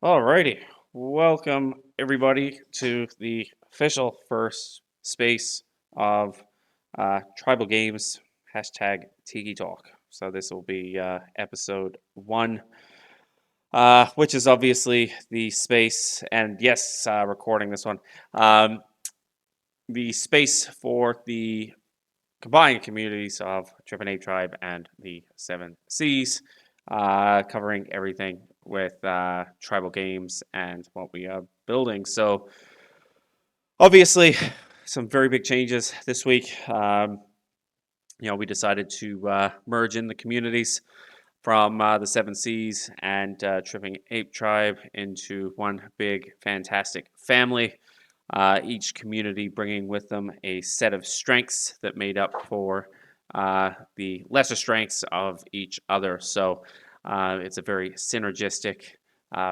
Alrighty, welcome everybody to the official first space of Tribal Games hashtag Tiki Talk. So this will be episode one, which is obviously the space, and yes, recording this one, um, the space for the combined communities of Triple Ape Tribe and the Seven Seas, covering everything with tribal games and what we are building. So, obviously, some very big changes this week. We decided to merge in the communities from the Seven Seas and Tripping Ape Tribe into one big, fantastic family. Each community bringing with them a set of strengths that made up for the lesser strengths of each other. So it's a very synergistic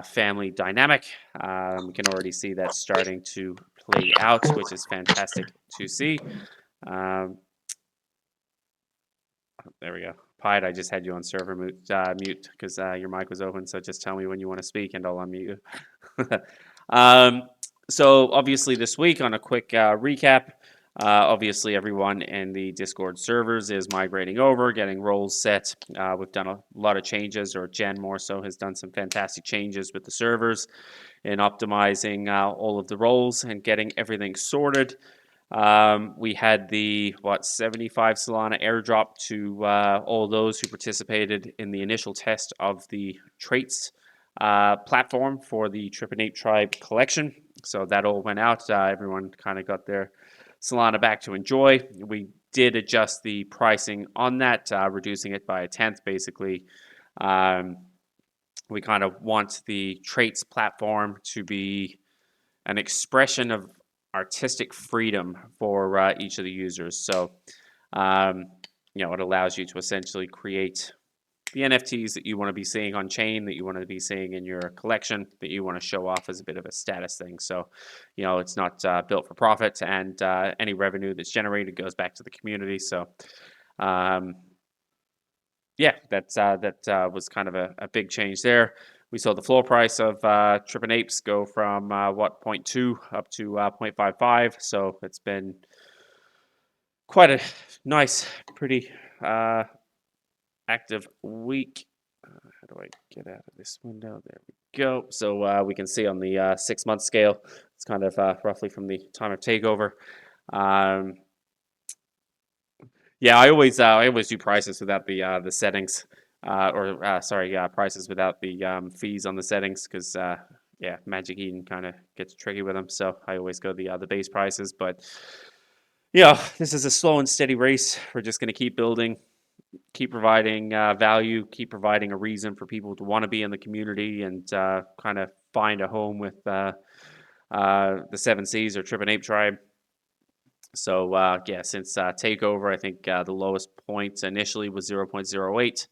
family dynamic. We can already see that starting to play out, which is fantastic to see. Um, there we go. Pied, I just had you on server mute because your mic was open. So just tell me when you want to speak and I'll unmute you. um, so obviously this week on a quick recap, obviously everyone in the Discord servers is migrating over, getting roles set. We've done a lot of changes, or Jen more so has done some fantastic changes with the servers in optimizing all of the roles and getting everything sorted. We had the 75 Solana airdrop to all those who participated in the initial test of the traits platform for the Tripinate Tribe collection. So that all went out. Everyone kind of got their Solana back to enjoy. We did adjust the pricing on that, reducing it by a tenth basically. We kind of want the traits platform to be an expression of artistic freedom for each of the users. So, um, it allows you to essentially create the NFTs that you want to be seeing on chain, that you want to be seeing in your collection, that you want to show off as a bit of a status thing. So, it's not built for profit, and any revenue that's generated goes back to the community. So, um, yeah, that was kind of a big change there. We saw the floor price of Trippin' Apes go from 0.2 up to 0.55. So it's been quite a nice, pretty active week. How do I get out of this window? There we go. So we can see on the 6-month scale, it's kind of roughly from the time of takeover. Um, Yeah, I always do prices without the settings, prices without the fees on the settings because yeah, Magic Eden kind of gets tricky with them. So I always go the base prices. But this is a slow and steady race. We're just going to keep building, keep providing value, keep providing a reason for people to want to be in the community and kind of find a home with the Seven Seas or Trippin' Ape Tribe. So yeah, since takeover, I think the lowest point initially was 0.08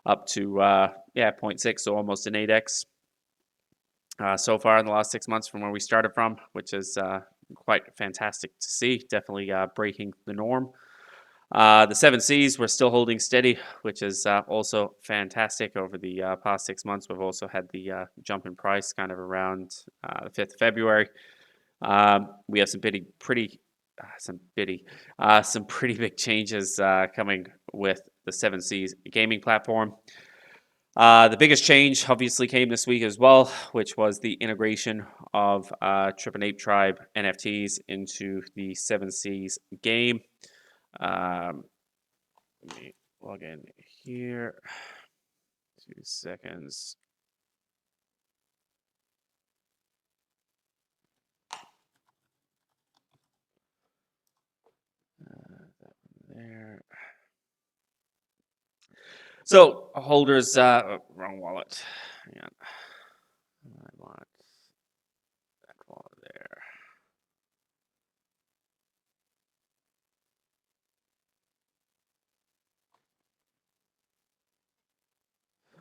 up to 0.6, so almost an 8x so far in the last 6 months from where we started from, which is quite fantastic to see. Definitely breaking the norm. The Seven Seas we're still holding steady, which is also fantastic. Over the past 6 months, we've also had the jump in price kind of around the 5th of February. We have some pretty big changes coming with the Seven Seas gaming platform. The biggest change obviously came this week as well, which was the integration of Trippin' Ape Tribe NFTs into the Seven Seas game. Let me log in here. 2 seconds. There. So holders, wrong wallet. Hang on. I want that wallet there.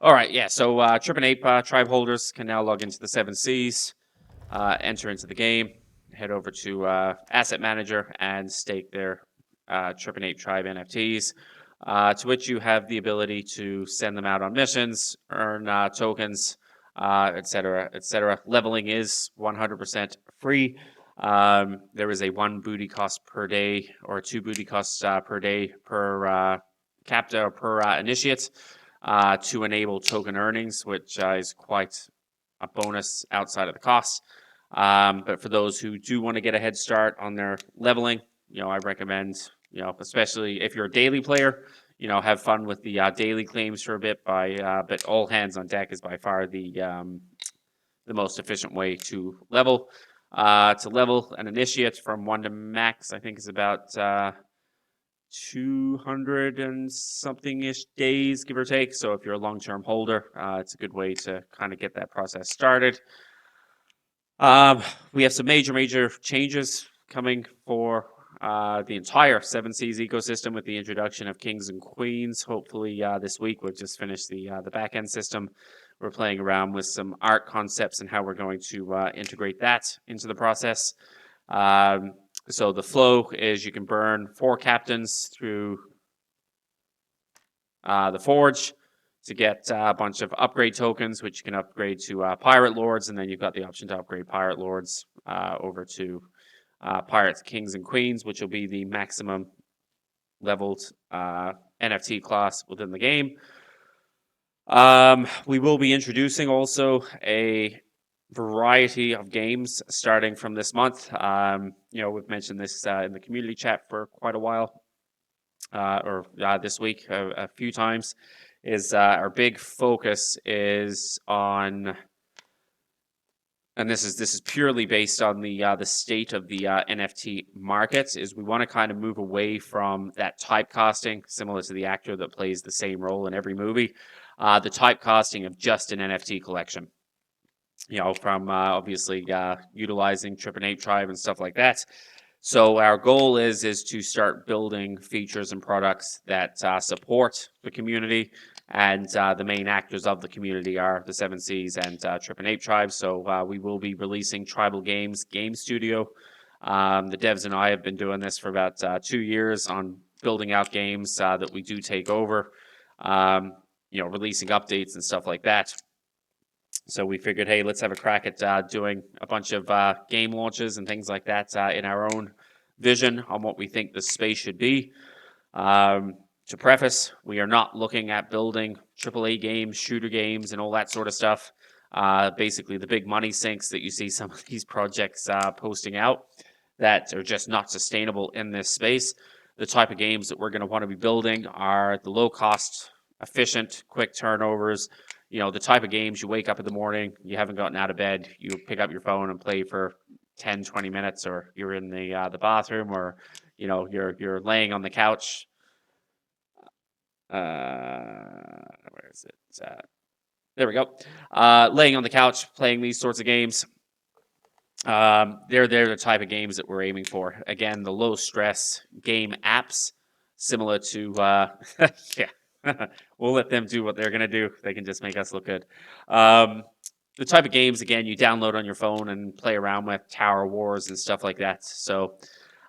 All right, yeah. So Trippin' Ape tribe holders can now log into the Seven Seas, enter into the game, head over to Asset Manager, and stake their Trippin' Ape tribe NFTs. To which you have the ability to send them out on missions, earn tokens, etc., etc. Leveling is 100% free. There is a one booty cost per day or two booty costs per day per captain or per initiate to enable token earnings, which is quite a bonus outside of the cost. But for those who do want to get a head start on their leveling, I recommend, especially if you're a daily player, have fun with the daily claims for a bit. But all hands on deck is by far the most efficient way to level. To level an initiate from 1 to max, I think is about 200 and something ish days, give or take. So if you're a long-term holder, it's a good way to kind of get that process started. We have some major changes coming for the entire Seven Seas ecosystem with the introduction of Kings and Queens. Hopefully this week we'll just finish the back end system. We're playing around with some art concepts and how we're going to integrate that into the process. So the flow is you can burn 4 captains through the Forge to get a bunch of upgrade tokens, which you can upgrade to Pirate Lords, and then you've got the option to upgrade Pirate Lords over to Pirates, Kings, and Queens, which will be the maximum leveled NFT class within the game. We will be introducing also a variety of games starting from this month. We've mentioned this in the community chat for quite a while, or this week a few times. Is our big focus is on, and this is purely based on the state of the NFT market. Is we want to kind of move away from that typecasting, similar to the actor that plays the same role in every movie. The typecasting of just an NFT collection. From obviously utilizing Trip and Ape Tribe and stuff like that. So our goal is to start building features and products that support the community, and the main actors of the community are the Seven Seas and Trip and Ape Tribe. So we will be releasing Tribal Games Game Studio. The devs and I have been doing this for about 2 years on building out games that we do take over, releasing updates and stuff like that. So we figured, hey, let's have a crack at doing a bunch of game launches and things like that in our own vision on what we think the space should be. To preface, we are not looking at building AAA games, shooter games, and all that sort of stuff. Basically, the big money sinks that you see some of these projects posting out that are just not sustainable in this space. The type of games that we're going to want to be building are the low-cost, efficient, quick turnovers. The type of games you wake up in the morning, you haven't gotten out of bed, you pick up your phone and play for 10, 20 minutes, or you're in the bathroom, or you're laying on the couch. Where is it? There we go. Laying on the couch, playing these sorts of games. They're the type of games that we're aiming for. Again, the low stress game apps, similar to yeah. We'll let them do what they're going to do. They can just make us look good. The type of games, again, you download on your phone and play around with, Tower Wars and stuff like that. So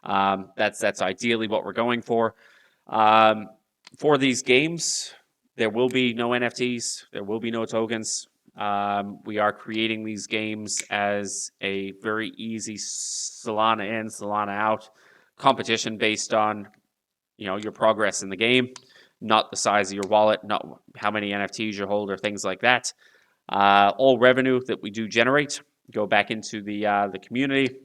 that's ideally what we're going for. For these games, there will be no NFTs. There will be no tokens. We are creating these games as a very easy Solana in, Solana out competition based on your progress in the game. Not the size of your wallet, not how many NFTs you hold or things like that. All revenue that we do generate go back into the community,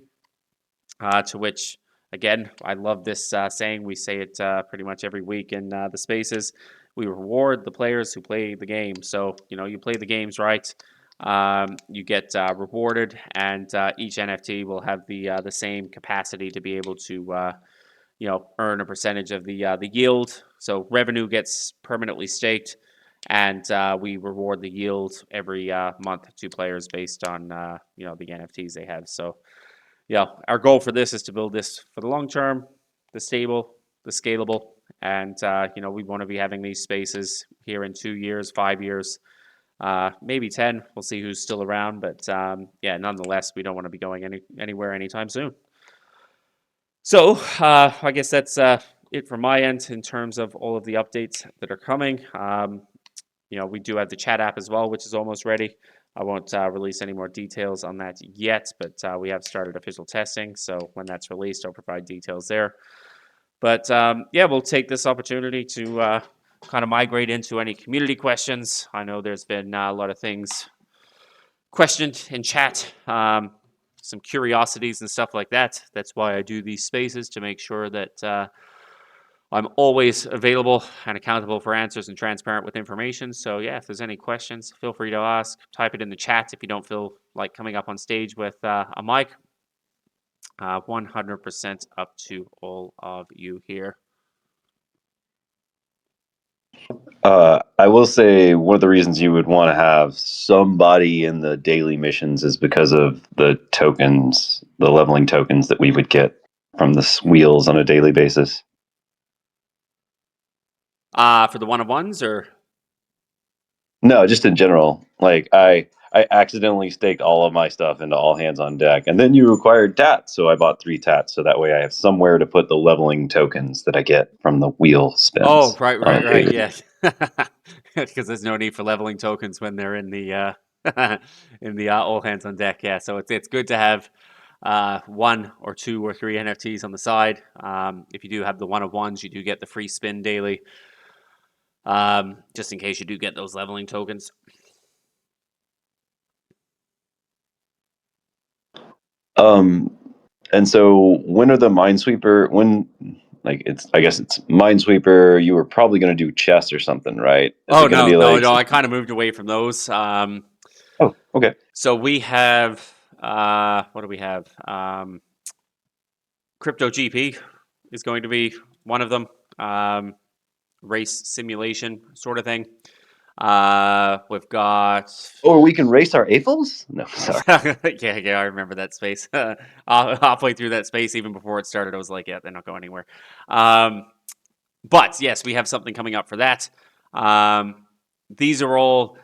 to which, again, I love this saying. We say it pretty much every week in the spaces. We reward the players who play the game. So, you play the games right, you get rewarded, and each NFT will have the same capacity to be able to earn a percentage of the yield. So revenue gets permanently staked, and we reward the yield every month to players based on the NFTs they have. So our goal for this is to build this for the long term, the stable, the scalable, and we want to be having these spaces here in 2 years, 5 years, maybe 10. We'll see who's still around, but nonetheless, we don't want to be going anywhere anytime soon. So I guess that's it from my end in terms of all of the updates that are coming. We do have the chat app as well, which is almost ready. I won't release any more details on that yet, but we have started official testing. So when that's released, I'll provide details there. But yeah, we'll take this opportunity to kind of migrate into any community questions. I know there's been a lot of things questioned in chat, some curiosities and stuff like that. That's why I do these spaces, to make sure that I'm always available and accountable for answers and transparent with information. So yeah, if there's any questions, feel free to ask. Type it in the chat if you don't feel like coming up on stage with a mic. 100% up to all of you here. I will say one of the reasons you would want to have somebody in the daily missions is because of the tokens, the leveling tokens that we would get from the wheels on a daily basis. For the one-on-ones, or? No, just in general. Like I accidentally staked all of my stuff into all hands on deck, and then you required tats, so I bought 3 tats, so that way I have somewhere to put the leveling tokens that I get from the wheel Oh, spins. right, yeah. Because there's no need for leveling tokens when they're in the in the all hands on deck. Yeah, so it's good to have 1 or 2 or 3 NFTs on the side. If you do have the one-of-ones, you do get the free spin daily. Just in case you do get those leveling tokens. And so when are the Minesweeper? When, like, it's, I guess it's Minesweeper. You were probably going to do chess or something, right? Is Oh it going to no, be no, like? no! I kind of moved away from those. Oh, okay. So we have what do we have? Crypto GP is going to be one of them. Race simulation sort of thing. We've got. Or we can race our AFOs? No, sorry. Yeah, I remember that space. Halfway through that space, even before it started, I was like, yeah, they're not going anywhere. But yes, we have something coming up for that. These are all,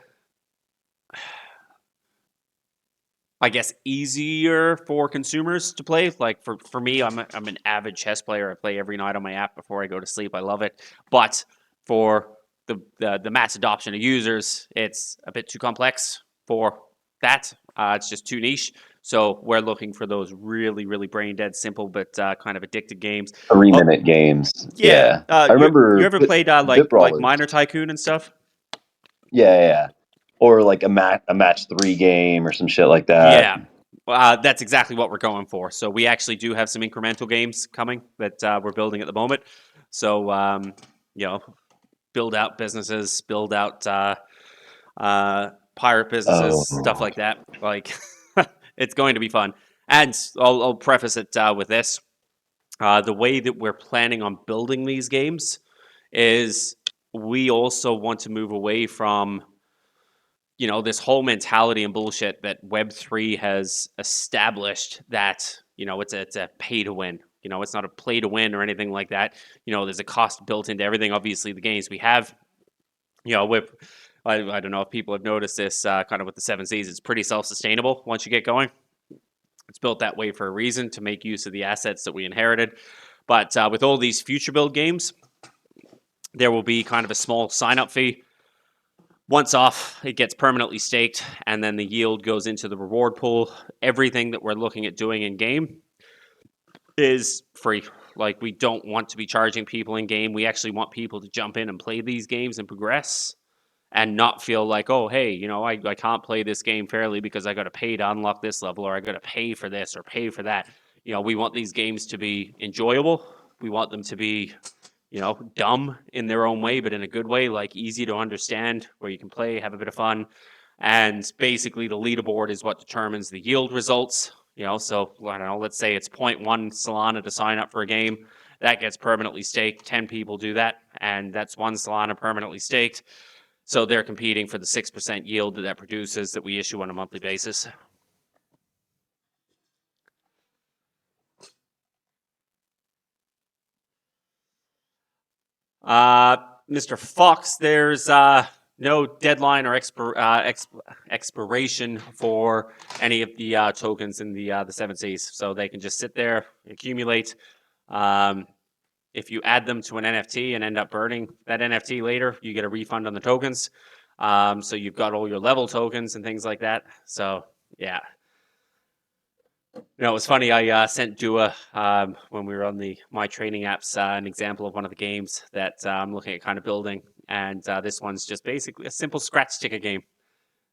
I guess, easier for consumers to play. Like for me, I'm an avid chess player. I play every night on my app before I go to sleep. I love it. But for the mass adoption of users, it's a bit too complex for that. It's just too niche. So we're looking for those really, really brain dead, simple but kind of addicted games. 3-minute games. Yeah, Yeah. I you remember ever played Bit like Brawlers. Miner Tycoon and stuff? Yeah. Or like a match 3 game or some shit like that. Yeah, that's exactly what we're going for. So we actually do have some incremental games coming that we're building at the moment. So you know, build out businesses, build out pirate businesses, stuff Oh. like that. Like it's going to be fun. And I'll preface it with this: the way that we're planning on building these games is we also want to move away from this whole mentality and bullshit that Web3 has established, that it's a pay to win. It's not a play to win or anything like that. There's a cost built into everything. Obviously, the games we have, with I don't know if people have noticed this, kind of with the Seven Seas, it's pretty self-sustainable once you get going. It's built that way for a reason, to make use of the assets that we inherited. But with all these future build games, there will be kind of a small sign-up fee. Once off, it gets permanently staked, and then the yield goes into the reward pool. Everything that we're looking at doing in game is free. Like, we don't want to be charging people in game. We actually want people to jump in and play these games and progress, and not feel like, oh, hey, I can't play this game fairly because I got to pay to unlock this level, or I got to pay for this or pay for that. We want these games to be enjoyable. We want them to be dumb in their own way, but in a good way, like easy to understand, where you can play, have a bit of fun. And basically, the leaderboard is what determines the yield results. So I don't know, let's say it's 0.1 Solana to sign up for a game. That gets permanently staked. 10 people do that, and that's 1 Solana permanently staked. So they're competing for the 6% yield that produces, that we issue on a monthly basis. Mr. Fox, there's no deadline or expiration for any of the tokens in the Seven Seas, so they can just sit there, accumulate. If you add them to an NFT and end up burning that NFT later, you get a refund on the tokens. So you've got all your level tokens and things like that. So yeah. It was funny. I sent Dua when we were on the My Training apps an example of one of the games that I'm looking at kind of building, and this one's just basically a simple scratch ticket game.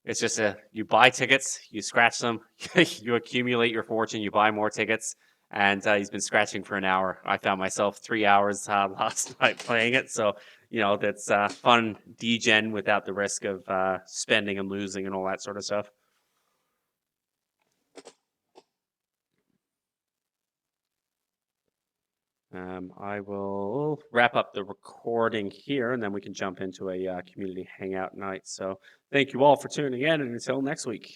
It's just you buy tickets, you scratch them, you accumulate your fortune, you buy more tickets, and he's been scratching for an hour. I found myself 3 hours last night playing it, so that's fun degen without the risk of spending and losing and all that sort of stuff. I will wrap up the recording here, and then we can jump into a community hangout night. So thank you all for tuning in, and until next week.